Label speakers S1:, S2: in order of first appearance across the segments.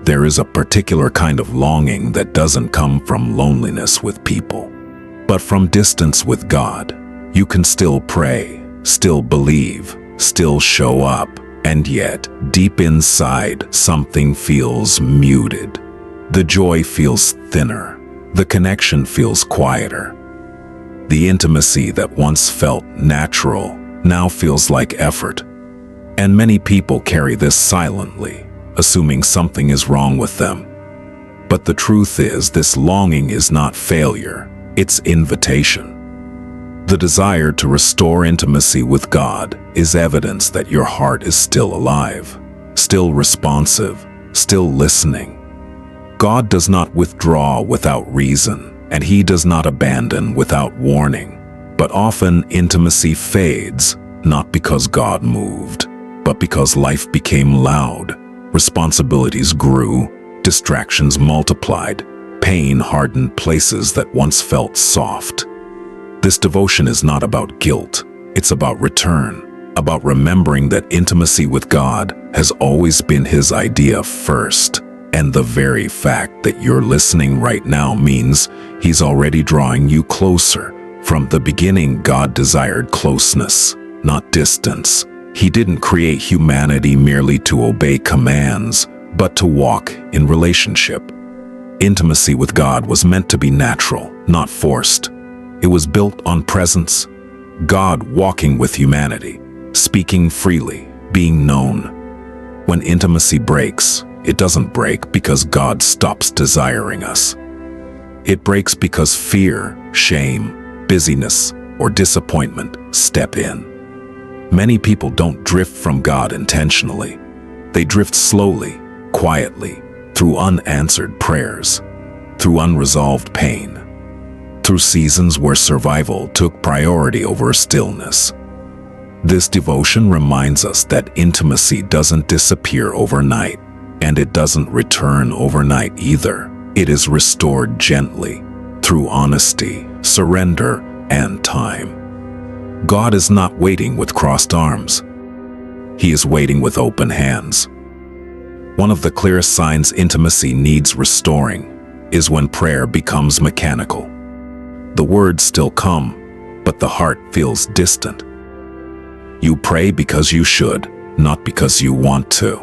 S1: There is a particular kind of longing that doesn't come from loneliness with people, but from distance with God. You can still pray, still believe, still show up, and yet, deep inside, something feels muted. The joy feels thinner. The connection feels quieter. The intimacy that once felt natural now feels like effort. And many people carry this silently, assuming something is wrong with them. But the truth is, this longing is not failure, it's invitation. The desire to restore intimacy with God is evidence that your heart is still alive, still responsive, still listening. God does not withdraw without reason, and He does not abandon without warning. But often intimacy fades, not because God moved, but because life became loud, responsibilities grew, distractions multiplied, pain hardened places that once felt soft. This devotion is not about guilt, it's about return, about remembering that intimacy with God has always been His idea first. And the very fact that you're listening right now means He's already drawing you closer. From the beginning, God desired closeness, not distance. He didn't create humanity merely to obey commands, but to walk in relationship. Intimacy with God was meant to be natural, not forced. It was built on presence, God walking with humanity, speaking freely, being known. When intimacy breaks, it doesn't break because God stops desiring us. It breaks because fear, shame, busyness, or disappointment step in. Many people don't drift from God intentionally. They drift slowly, quietly, through unanswered prayers, through unresolved pain, through seasons where survival took priority over stillness. This devotion reminds us that intimacy doesn't disappear overnight, and it doesn't return overnight either. It is restored gently, through honesty, surrender, and time. God is not waiting with crossed arms. He is waiting with open hands. One of the clearest signs intimacy needs restoring is when prayer becomes mechanical. The words still come, but the heart feels distant. You pray because you should, not because you want to.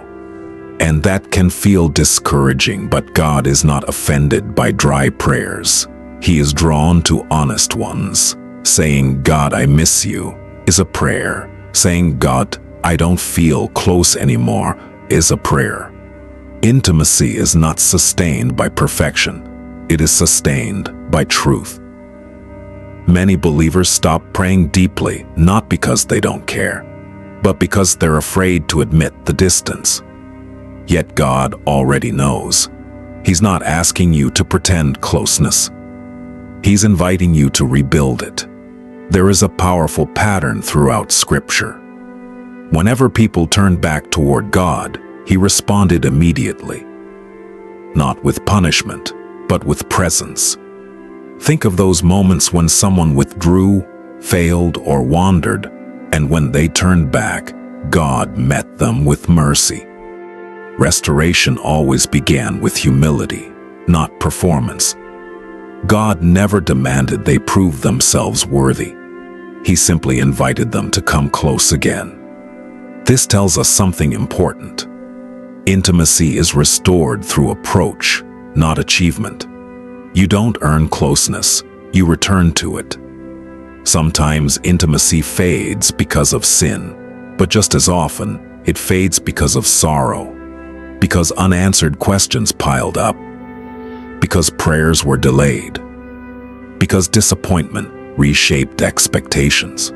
S1: And that can feel discouraging, but God is not offended by dry prayers. He is drawn to honest ones. Saying, "God, I miss you," is a prayer. Saying, "God, I don't feel close anymore," is a prayer. Intimacy is not sustained by perfection. It is sustained by truth. Many believers stop praying deeply, not because they don't care, but because they're afraid to admit the distance. Yet God already knows. He's not asking you to pretend closeness. He's inviting you to rebuild it. There is a powerful pattern throughout Scripture. Whenever people turned back toward God, He responded immediately. Not with punishment, but with presence. Think of those moments when someone withdrew, failed, or wandered, and when they turned back, God met them with mercy. Restoration always began with humility, not performance. God never demanded they prove themselves worthy. He simply invited them to come close again. This tells us something important. Intimacy is restored through approach, not achievement. You don't earn closeness, you return to it. Sometimes intimacy fades because of sin, but just as often, it fades because of sorrow, because unanswered questions piled up, because prayers were delayed, because disappointment reshaped expectations.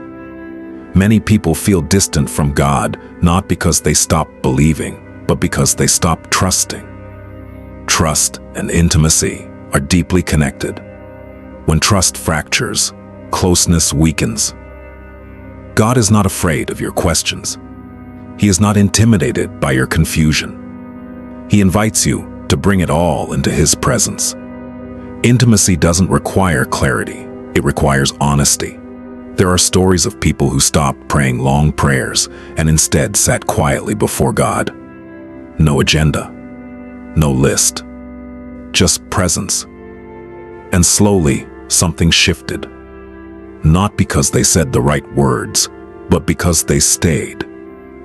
S1: Many people feel distant from God not because they stopped believing, but because they stopped trusting. Trust and intimacy are deeply connected. When trust fractures, closeness weakens. God is not afraid of your questions. He is not intimidated by your confusion. He invites you to bring it all into His presence. Intimacy doesn't require clarity, it requires honesty. There are stories of people who stopped praying long prayers and instead sat quietly before God. No agenda, no list, just presence. And slowly, something shifted. Not because they said the right words, but because they stayed.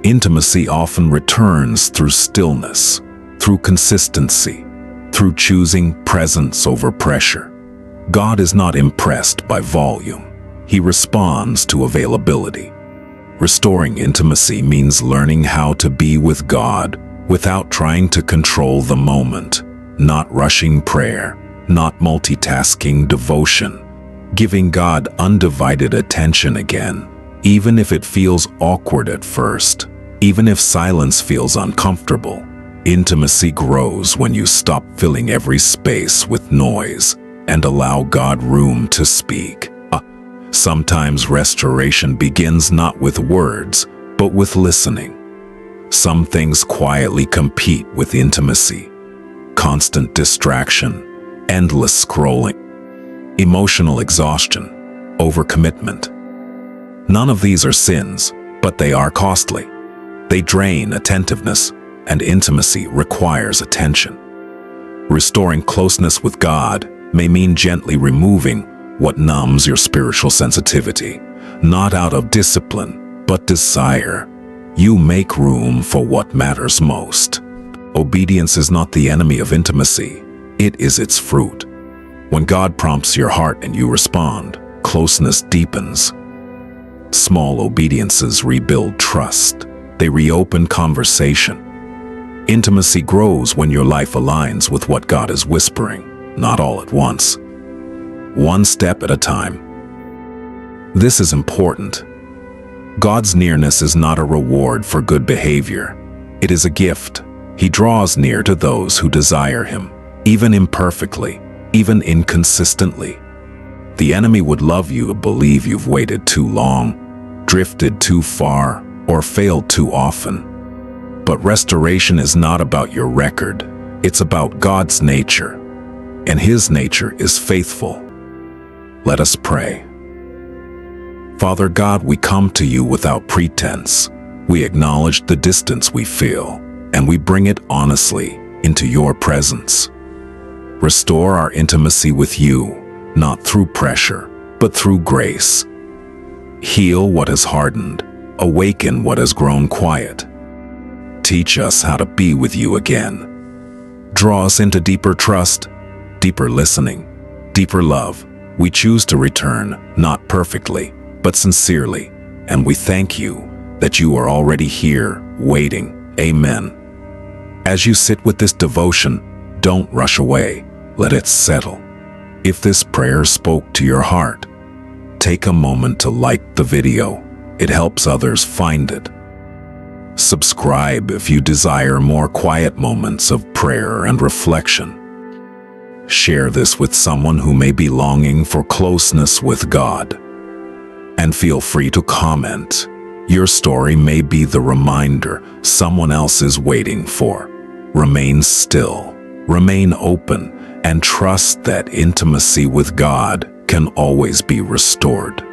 S1: Intimacy often returns through stillness, through consistency, through choosing presence over pressure. God is not impressed by volume. He responds to availability. Restoring intimacy means learning how to be with God without trying to control the moment, not rushing prayer, not multitasking devotion, giving God undivided attention again, even if it feels awkward at first, even if silence feels uncomfortable. Intimacy grows when you stop filling every space with noise and allow God room to speak. Sometimes restoration begins not with words, but with listening. Some things quietly compete with intimacy. Constant distraction, endless scrolling, emotional exhaustion, overcommitment. None of these are sins, but they are costly. They drain attentiveness, and intimacy requires attention. Restoring closeness with God may mean gently removing what numbs your spiritual sensitivity, not out of discipline, but desire. You make room for what matters most. Obedience is not the enemy of intimacy, it is its fruit. When God prompts your heart and you respond, closeness deepens. Small obediences rebuild trust. They reopen conversation. Intimacy grows when your life aligns with what God is whispering, not all at once. One step at a time. This is important. God's nearness is not a reward for good behavior. It is a gift. He draws near to those who desire Him, even imperfectly, even inconsistently. The enemy would love you to believe you've waited too long, drifted too far, or failed too often. But restoration is not about your record. It's about God's nature, and His nature is faithful. Let us pray. Father God, we come to you without pretense. We acknowledge the distance we feel, and we bring it honestly into your presence. Restore our intimacy with you, not through pressure, but through grace. Heal what has hardened, awaken what has grown quiet. Teach us how to be with you again. Draw us into deeper trust, deeper listening, deeper love. We choose to return, not perfectly, but sincerely, and we thank you that you are already here, waiting. Amen. As you sit with this devotion, don't rush away. Let it settle. If this prayer spoke to your heart, take a moment to like the video. It helps others find it. Subscribe if you desire more quiet moments of prayer and reflection. Share this with someone who may be longing for closeness with God. And feel free to comment. Your story may be the reminder someone else is waiting for. Remain still, remain open, and trust that intimacy with God can always be restored.